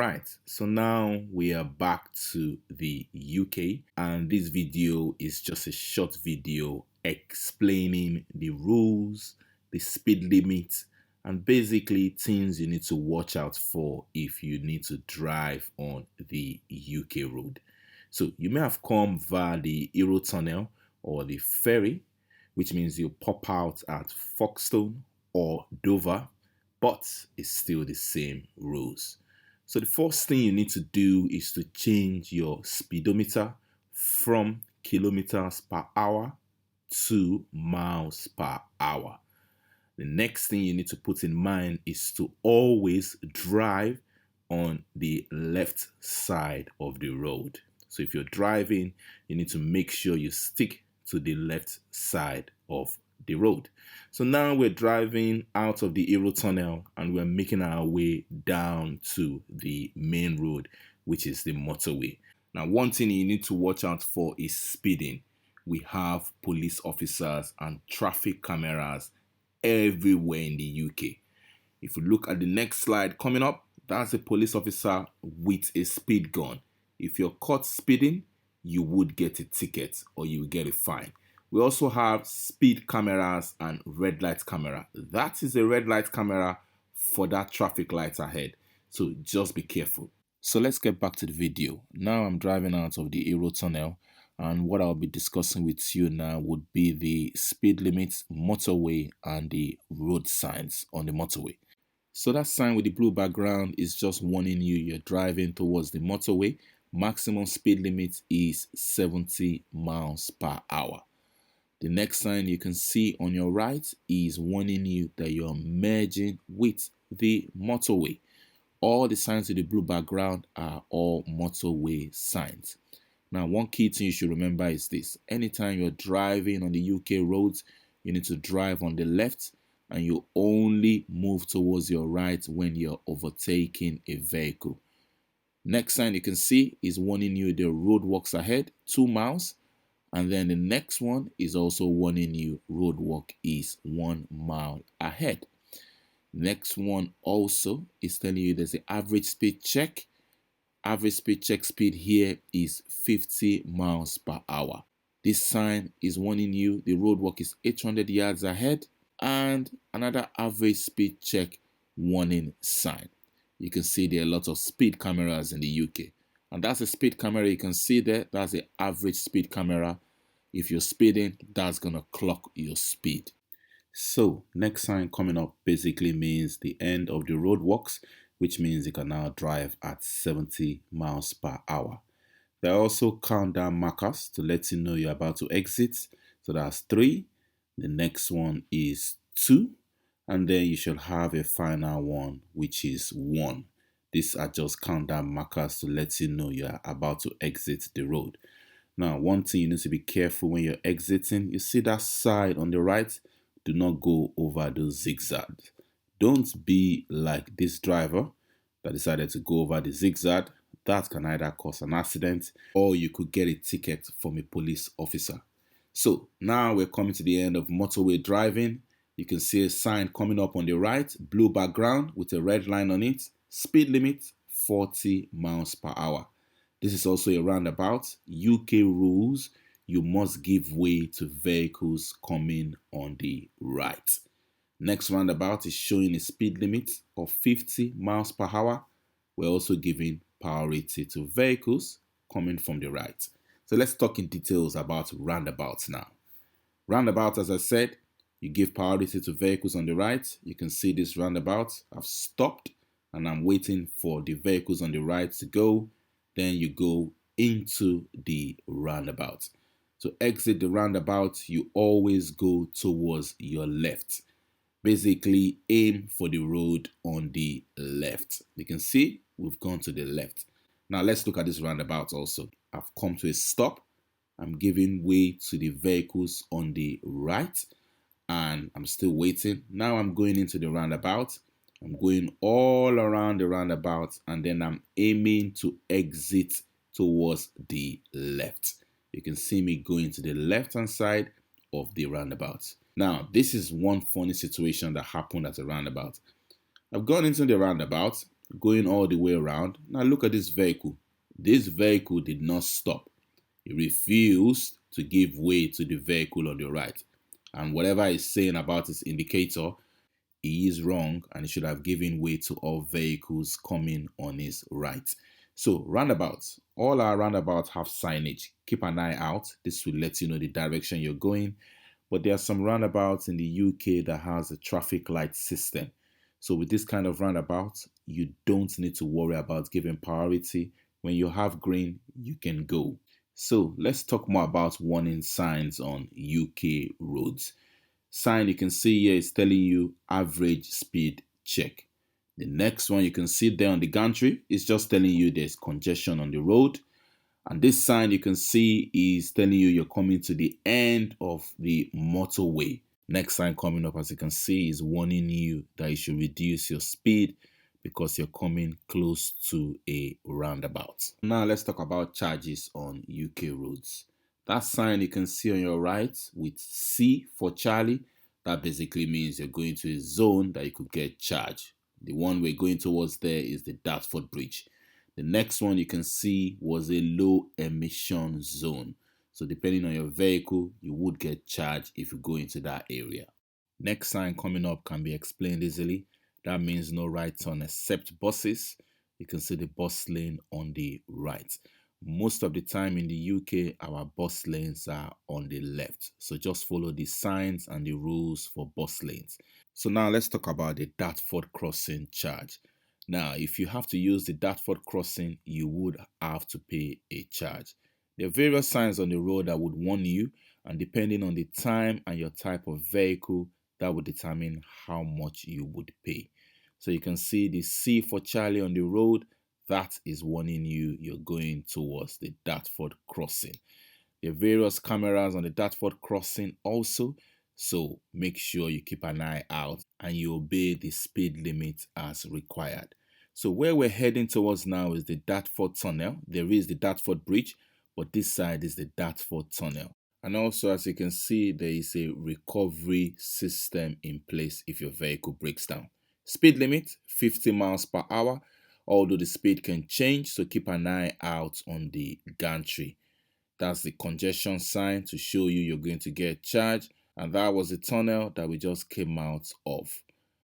Alright, so now we are back to the UK, and this video is just a short video explaining the rules, the speed limit, and basically things you need to watch out for if you need to drive on the UK road. So you may have come via the Eurotunnel or the ferry, which means you pop out at Folkestone or Dover, but it's still the same rules. So the first thing you need to do is to change your speedometer from kilometers per hour to miles per hour. The next thing you need to put in mind is to always drive on the left side of the road. So if you're driving, you need to make sure you stick to the left side of the road. So now we're driving out of the Eurotunnel and we're making our way down to the main road, which is the motorway. Now, one thing you need to watch out for is speeding. We have police officers and traffic cameras everywhere in the UK. If you look at the next slide coming up, that's a police officer with a speed gun. If you're caught speeding, you would get a ticket or you will get a fine. We also have speed cameras and red light camera. That is a red light camera for that traffic light ahead. So just be careful. So let's get back to the video. Now I'm driving out of the Eurotunnel, and what I'll be discussing with you now would be the speed limits, motorway, and the road signs on the motorway. So that sign with the blue background is just warning you you're driving towards the motorway. Maximum speed limit is 70 miles per hour. The next sign you can see on your right is warning you that you're merging with the motorway. All the signs with the blue background are all motorway signs. Now, one key thing you should remember is this. Anytime you're driving on the UK roads, you need to drive on the left, and you only move towards your right when you're overtaking a vehicle. Next sign you can see is warning you the roadworks ahead, 2 miles. And then the next one is also warning you roadwork is 1 mile ahead. Next one also is telling you there's an average speed check. Average speed check speed here is 50 miles per hour. This sign is warning you the roadwork is 800 yards ahead, and another average speed check warning sign. You can see there are lots of speed cameras in the UK. And that's a speed camera you can see there. That's the average speed camera. If you're speeding, that's going to clock your speed. So next sign coming up basically means the end of the roadworks, which means you can now drive at 70 miles per hour. There are also countdown markers to let you know you're about to exit. So that's 3. The next one is 2. And then you should have a final one, which is 1. These are just countdown markers to let you know you're about to exit the road. Now, one thing you need to be careful when you're exiting, you see that side on the right, do not go over those zigzags. Don't be like this driver that decided to go over the zigzag. That can either cause an accident or you could get a ticket from a police officer. So now we're coming to the end of motorway driving. You can see a sign coming up on the right, blue background with a red line on it. Speed limit 40 miles per hour. This is also a roundabout. UK rules, you must give way to vehicles coming on the right. Next roundabout is showing a speed limit of 50 miles per hour. We're also giving priority to vehicles coming from the right. So let's talk in details about roundabouts now. Roundabout, as I said, you give priority to vehicles on the right. You can see this roundabout. I've stopped and I'm waiting for the vehicles on the right to go. Then you go into the roundabout. To exit the roundabout, you always go towards your left. Basically, aim for the road on the left. You can see we've gone to the left. Now let's look at this roundabout also. I've come to a stop. I'm giving way to the vehicles on the right, and I'm still waiting. Now I'm going into the roundabout. I'm going all around the roundabout, and then I'm aiming to exit towards the left. You can see me going to the left-hand side of the roundabout. Now, this is one funny situation that happened at the roundabout. I've gone into the roundabout, going all the way around. Now look at this vehicle. This vehicle did not stop. It refused to give way to the vehicle on the right. And whatever it's saying about its indicator, he is wrong and he should have given way to all vehicles coming on his right. So roundabouts, all our roundabouts have signage. Keep an eye out. This will let you know the direction you're going. But there are some roundabouts in the UK that has a traffic light system. So with this kind of roundabout, you don't need to worry about giving priority. When you have green, you can go. So let's talk more about warning signs on UK roads. Sign you can see here is telling you average speed check. The next one you can see there on the gantry is just telling you there's congestion on the road. And this sign you can see is telling you you're coming to the end of the motorway. Next sign coming up, as you can see, is warning you that you should reduce your speed because you're coming close to a roundabout. Now let's talk about charges on UK roads. That sign you can see on your right with C for Charlie, that basically means you're going to a zone that you could get charged. The one we're going towards there is the Dartford Bridge. The next one you can see was a low emission zone. So depending on your vehicle, you would get charged if you go into that area. Next sign coming up can be explained easily. That means no right turn except buses. You can see the bus lane on the right. Most of the time in the UK, our bus lanes are on the left. So just follow the signs and the rules for bus lanes. So now let's talk about the Dartford crossing charge. Now, if you have to use the Dartford crossing, you would have to pay a charge. There are various signs on the road that would warn you, and depending on the time and your type of vehicle, that would determine how much you would pay. So you can see the C for Charlie on the road. That is warning you you're going towards the Dartford crossing. There are various cameras on the Dartford crossing also, so make sure you keep an eye out and you obey the speed limit as required. So where we're heading towards now is the Dartford Tunnel. There is the Dartford Bridge, but this side is the Dartford Tunnel. And also, as you can see, there is a recovery system in place if your vehicle breaks down. Speed limit 50 miles per hour, although the speed can change, so keep an eye out on the gantry. That's the congestion sign to show you you're going to get charged, and that was the tunnel that we just came out of.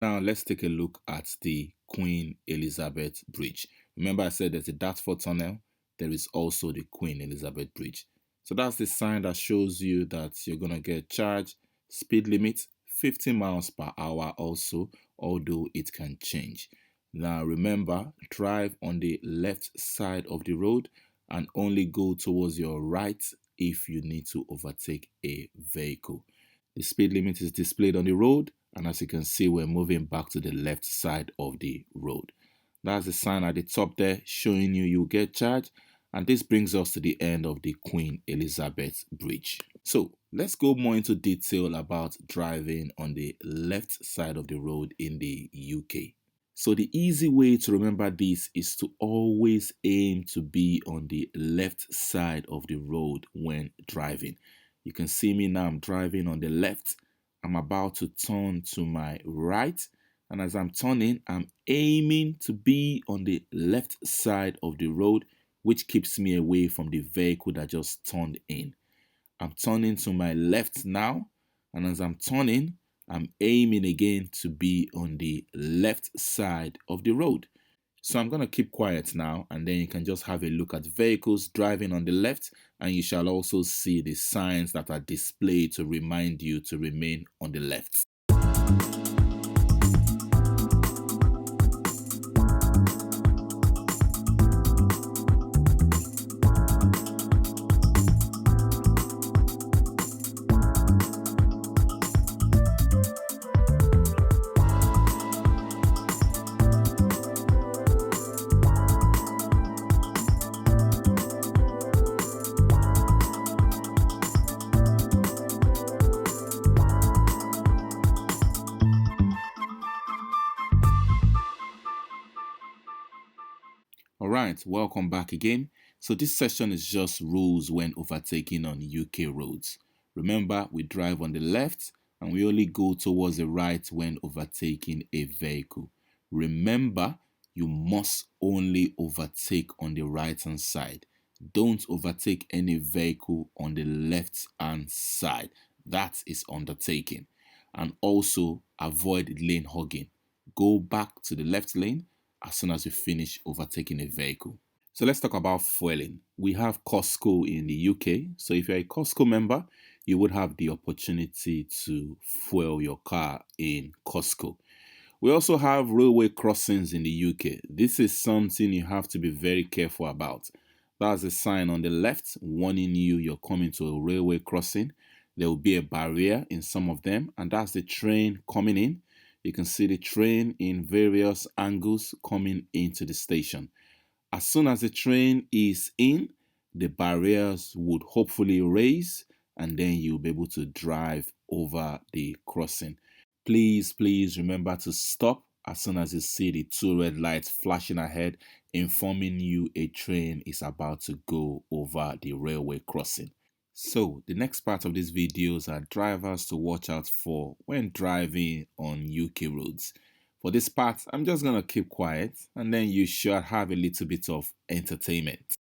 Now let's take a look at the Queen Elizabeth Bridge. Remember I said there's a Dartford Tunnel, there is also the Queen Elizabeth Bridge. So that's the sign that shows you that you're going to get charged. Speed limit 50 miles per hour also, although it can change. Now remember, drive on the left side of the road and only go towards your right if you need to overtake a vehicle. The speed limit is displayed on the road, and as you can see, we're moving back to the left side of the road. That's the sign at the top there showing you you'll get charged, and this brings us to the end of the Queen Elizabeth Bridge. So let's go more into detail about driving on the left side of the road in the UK. So the easy way to remember this is to always aim to be on the left side of the road when driving. You can see me now, I'm driving on the left. I'm about to turn to my right. And as I'm turning, I'm aiming to be on the left side of the road, which keeps me away from the vehicle that just turned in. I'm turning to my left now. And as I'm turning, I'm aiming again to be on the left side of the road. So I'm going to keep quiet now, and then you can just have a look at vehicles driving on the left, and you shall also see the signs that are displayed to remind you to remain on the left. Alright, welcome back again. So this session is just rules when overtaking on UK roads. Remember, we drive on the left and we only go towards the right when overtaking a vehicle. Remember, you must only overtake on the right hand side. Don't overtake any vehicle on the left hand side. That is undertaking. And also avoid lane hogging. Go back to the left lane as soon as you finish overtaking a vehicle. So let's talk about fueling. We have Costco in the UK. So if you're a Costco member, you would have the opportunity to fuel your car in Costco. We also have railway crossings in the UK. This is something you have to be very careful about. That's a sign on the left warning you you're coming to a railway crossing. There will be a barrier in some of them, and that's the train coming in. You can see the train in various angles coming into the station. As soon as the train is in, the barriers would hopefully raise, and then you'll be able to drive over the crossing. Please remember to stop as soon as you see the two red lights flashing ahead, informing you a train is about to go over the railway crossing. So the next part of these videos are drivers to watch out for when driving on UK roads. For this part, I'm just going to keep quiet, and then you should have a little bit of entertainment.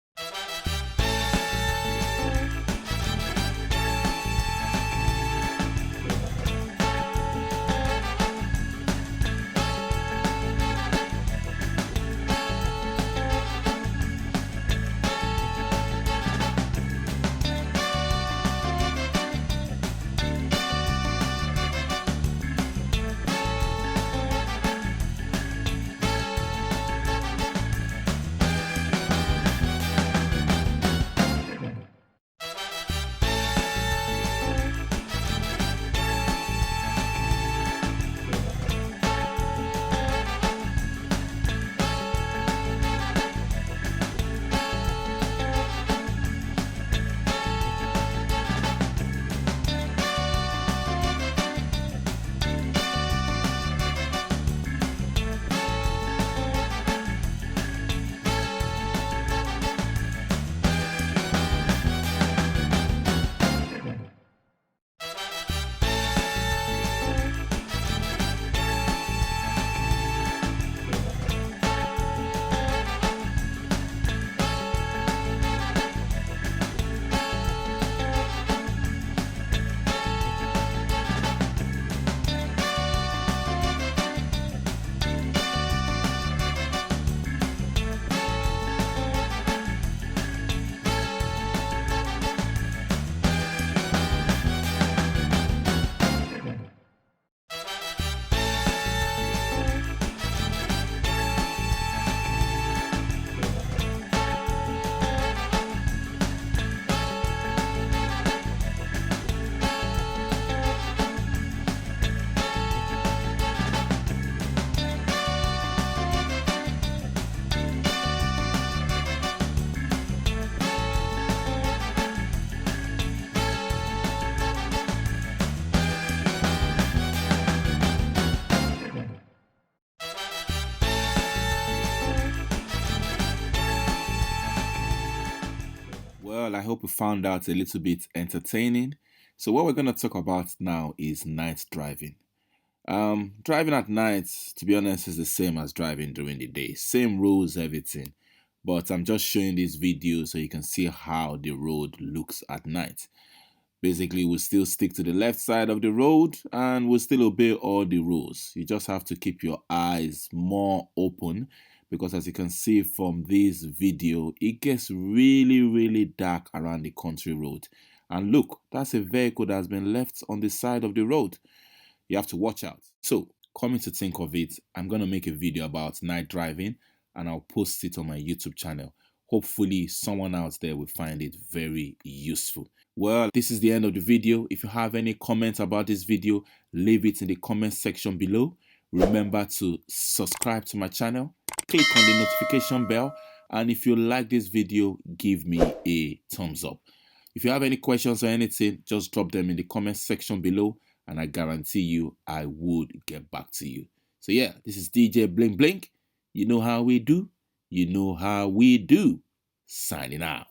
Well, I hope you found out a little bit entertaining. So what we're going to talk about now is night driving. Driving at night, to be honest, is the same as driving during the day. Same rules, everything. But I'm just showing this video so you can see how the road looks at night. Basically, we'll still stick to the left side of the road and we'll still obey all the rules. You just have to keep your eyes more open because as you can see from this video, it gets really dark around the country road. And look, that's a vehicle that's been left on the side of the road. You have to watch out. So, coming to think of it, I'm going to make a video about night driving and I'll post it on my YouTube channel. Hopefully, someone out there will find it very useful. Well, this is the end of the video. If you have any comments about this video, leave it in the comment section below. Remember to subscribe to my channel, click on the notification bell, and if you like this video, give me a thumbs up. If you have any questions or anything, just drop them in the comment section below, and I guarantee you I would get back to you. So yeah, this is DJ Blink Blink. You know how we do. You know how we do. Signing out.